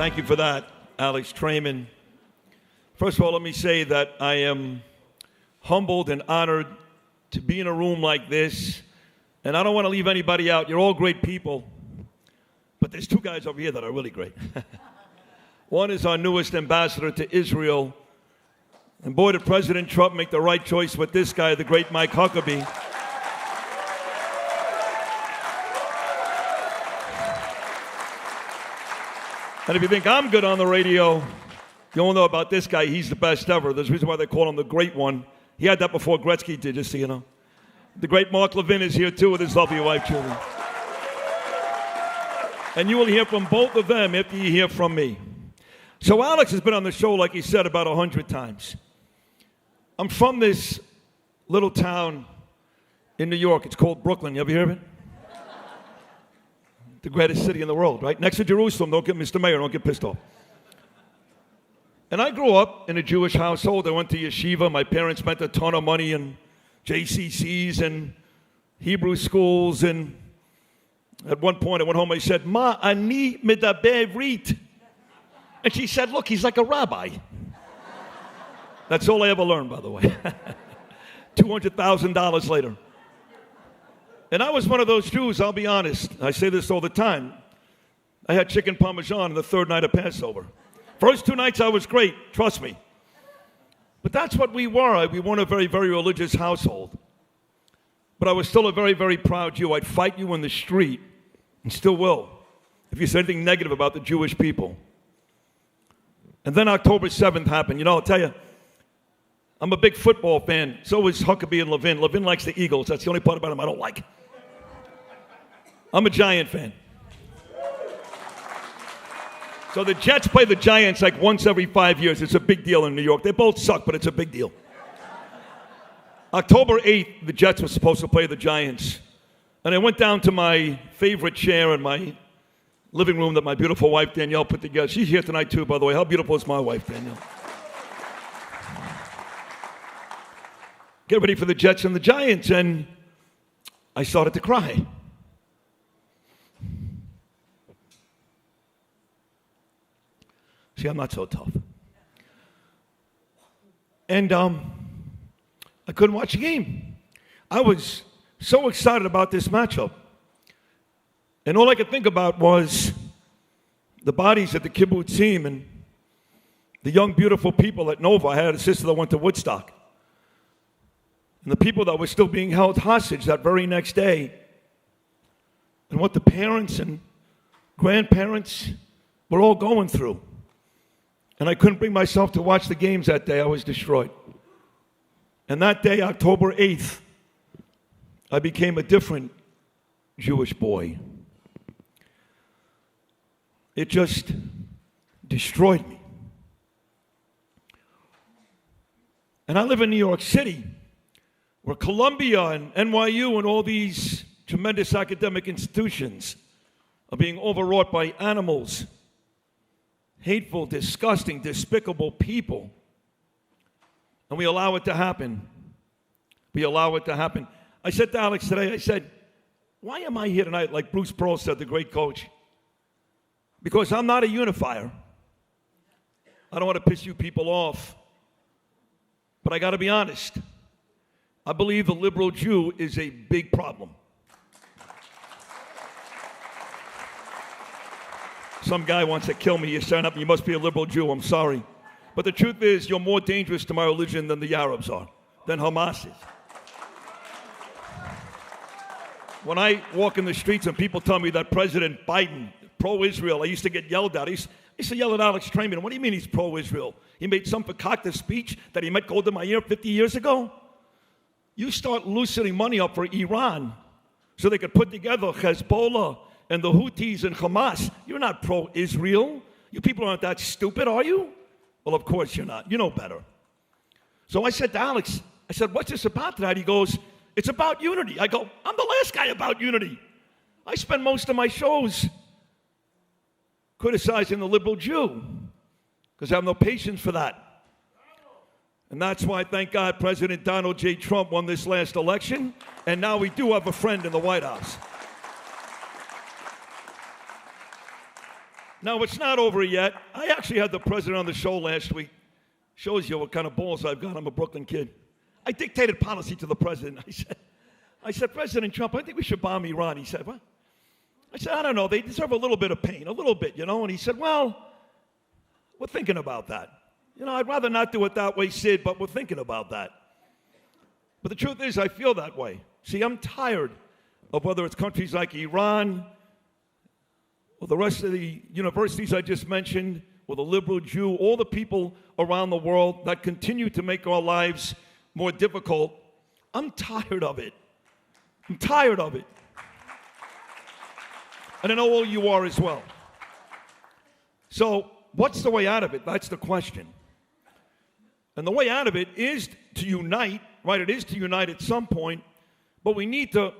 Thank you for that, Alex Trayman. First of all, let me say that I am humbled and honored to be in a room like this. And I don't want to leave anybody out. You're all great people. But there's two guys over here that are really great. One is our newest ambassador to Israel. And boy, did President Trump make the right choice with this guy, the great Mike Huckabee. And if you think I'm good on the radio, you all know about this guy. He's the best ever. There's a reason why they call him the Great One. He had that before Gretzky did, just so you know. The great Mark Levin is here, too, with his lovely wife, Julie. And you will hear from both of them after you hear from me. So Alex has been on the show, like he said, about 100 times. I'm from this little town in New York. It's called Brooklyn. You ever hear of it? The greatest city in the world, right? Next to Jerusalem. Don't get Mr. Mayor, don't get pissed off. And I grew up in a Jewish household. I went to yeshiva. My parents spent a ton of money in JCCs and Hebrew schools. And at one point I went home, I said, Ma, ani medaber ivrit. And she said, look, he's like a rabbi. That's all I ever learned, by the way. $200,000 later. And I was one of those Jews, I'll be honest. I say this all the time. I had chicken parmesan on the third night of Passover. First 2 nights I was great, trust me. But that's what we were. We weren't a very, very religious household. But I was still a very, very proud Jew. I'd fight you in the street, and still will, if you said anything negative about the Jewish people. And then October 7th happened. You know, I'll tell you, I'm a big football fan. So is Huckabee and Levin. Levin likes the Eagles. That's the only part about him I don't like. I'm a Giant fan. So the Jets play the Giants like once every 5 years. It's a big deal in New York. They both suck, but it's a big deal. October 8th, the Jets were supposed to play the Giants. And I went down to my favorite chair in my living room that my beautiful wife, Danielle, put together. She's here tonight, too, by the way. How beautiful is my wife, Danielle? Get ready for the Jets and the Giants. And I started to cry. See, I'm not so tough. And I couldn't watch the game. I was so excited about this matchup. And all I could think about was the bodies at the kibbutzim and the young, beautiful people at Nova. I had a sister that went to Woodstock. And the people that were still being held hostage that very next day. And what the parents and grandparents were all going through. And I couldn't bring myself to watch the games that day. I was destroyed. And that day, October 8th, I became a different Jewish boy. It just destroyed me. And I live in New York City, where Columbia and NYU and all these tremendous academic institutions are being overwrought by animals. Hateful, disgusting, despicable people. And we allow it to happen. We allow it to happen. I said to Alex today, I said, why am I here tonight, like Bruce Pearl said, the great coach? Because I'm not a unifier. I don't want to piss you people off. But I got to be honest. I believe the liberal Jew is a big problem. Some guy wants to kill me. You stand up and you must be a liberal Jew. I'm sorry. But the truth is, you're more dangerous to my religion than the Arabs are, than Hamas is. When I walk in the streets and people tell me that President Biden, pro-Israel, I used to get yelled at. I used to yell at Alex Trayman, what do you mean he's pro-Israel? He made some fakakta speech that he met Golda Meir 50 years ago? You start loosening money up for Iran so they could put together Hezbollah and the Houthis and Hamas. You're not pro-Israel. You people aren't that stupid, are you? Well, of course you're not. You know better. So I said to Alex, I said, what's this about tonight? He goes, it's about unity. I go, I'm the last guy about unity. I spend most of my shows criticizing the liberal Jew because I have no patience for that. And that's why, thank God, President Donald J. Trump won this last election, and now we do have a friend in the White House. Now, it's not over yet. I actually had the president on the show last week. Shows you what kind of balls I've got. I'm a Brooklyn kid. I dictated policy to the president. I said, President Trump, I think we should bomb Iran. He said, what? I said, I don't know. They deserve a little bit of pain, a little bit, you know. And he said, well, we're thinking about that. You know, I'd rather not do it that way, Sid, but we're thinking about that. But the truth is, I feel that way. See, I'm tired of whether it's countries like Iran or the rest of the universities I just mentioned, or the liberal Jew, all the people around the world that continue to make our lives more difficult. I'm tired of it. I'm tired of it. And I know all you are as well. So, what's the way out of it? That's the question. And the way out of it is to unite, right? It is to unite at some point, but we need to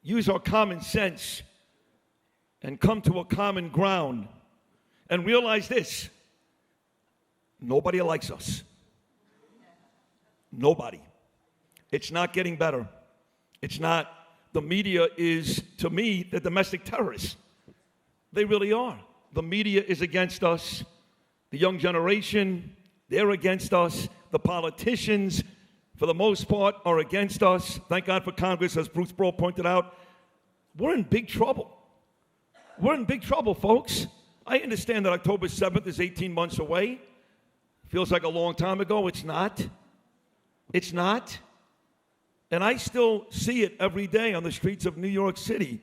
use our common sense and come to a common ground and realize this: nobody likes us. Nobody. It's not getting better. It's not. The media is, to me, the domestic terrorists. They really are. The media is against us. The young generation, they're against us. The politicians, for the most part, are against us. Thank God for Congress, as Bruce Brough pointed out. We're in big trouble. We're in big trouble, folks. I understand that October 7th is 18 months away. Feels like a long time ago. It's not. It's not. And I still see it every day on the streets of New York City.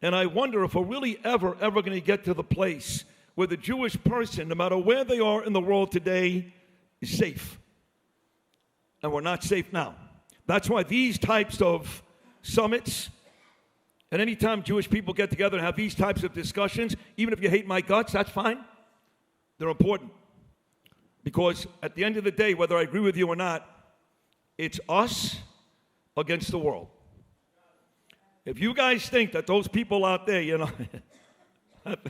And I wonder if we're really ever going to get to the place where the Jewish person, no matter where they are in the world today, is safe. And we're not safe now. That's why these types of summits, and anytime Jewish people get together and have these types of discussions, even if you hate my guts, that's fine. They're important. Because at the end of the day, whether I agree with you or not, it's us against the world. If you guys think that those people out there, you know,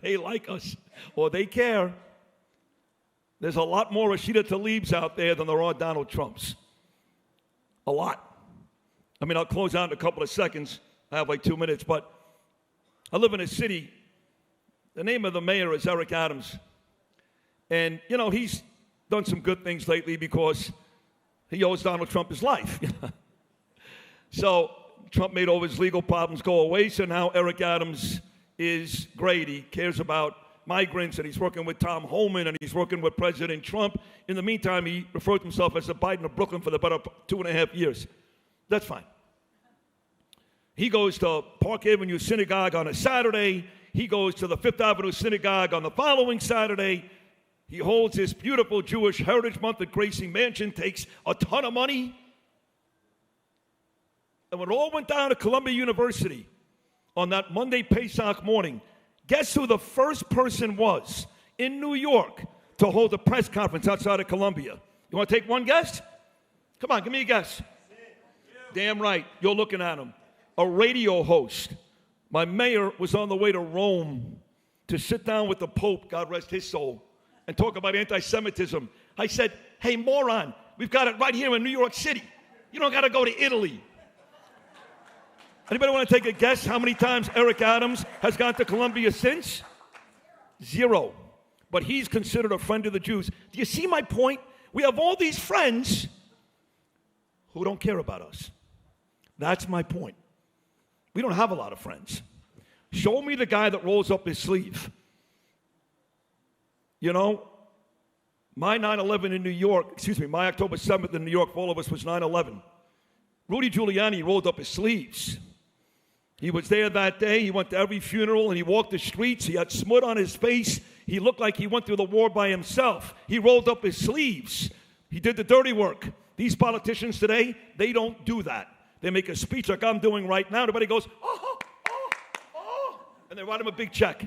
they like us or they care, there's a lot more Rashida Tlaibs out there than there are Donald Trumps. A lot. I mean, I'll close out in a couple of seconds. I have like 2 minutes, but I live in a city. The name of the mayor is Eric Adams. And, you know, he's done some good things lately because he owes Donald Trump his life. So Trump made all his legal problems go away, so now Eric Adams is great. He cares about migrants, and he's working with Tom Homan, and he's working with President Trump. In the meantime, he referred to himself as the Biden of Brooklyn for the better 2.5 years. That's fine. He goes to Park Avenue Synagogue on a Saturday. He goes to the Fifth Avenue Synagogue on the following Saturday. He holds this beautiful Jewish Heritage Month at Gracie Mansion, takes a ton of money. And when it all went down at Columbia University on that Monday Pesach morning, guess who the first person was in New York to hold a press conference outside of Columbia? You want to take one guess? Come on, give me a guess. Damn right, you're looking at him. A radio host. My mayor was on the way to Rome to sit down with the Pope, God rest his soul, and talk about anti-Semitism. I said, hey, moron, we've got it right here in New York City. You don't got to go to Italy. Anybody want to take a guess how many times Eric Adams has gone to Columbia since? 0. But he's considered a friend of the Jews. Do you see my point? We have all these friends who don't care about us. That's my point. We don't have a lot of friends. Show me the guy that rolls up his sleeve. You know, my 9/11 in New York, my October 7th in New York for all of us was 9/11. Rudy Giuliani rolled up his sleeves. He was there that day. He went to every funeral, and he walked the streets. He had smut on his face. He looked like he went through the war by himself. He rolled up his sleeves. He did the dirty work. These politicians today, they don't do that. They make a speech like I'm doing right now. Everybody goes, oh, oh, oh, and they write him a big check.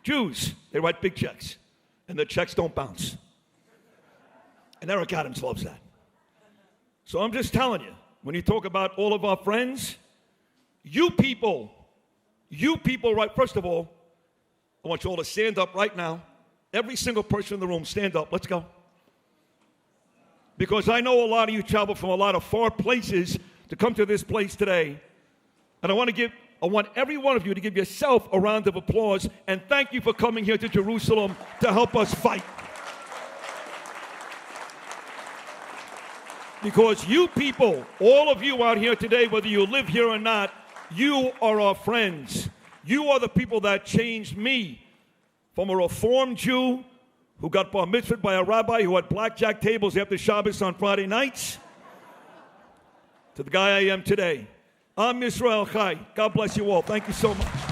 Jews, they write big checks, and the checks don't bounce. And Eric Adams loves that. So I'm just telling you, when you talk about all of our friends, you people, right, first of all, I want you all to stand up right now. Every single person in the room, stand up. Let's go. Because I know a lot of you travel from a lot of far places to come to this place today. And I want to give I want every one of you to give yourself a round of applause, and thank you for coming here to Jerusalem to help us fight. Because you people, all of you out here today, whether you live here or not, you are our friends. You are the people that changed me from a Reformed Jew who got bar mitzvahed by a rabbi who had blackjack tables after Shabbos on Friday nights to the guy I am today. I'm Yisrael Chai. God bless you all. Thank you so much.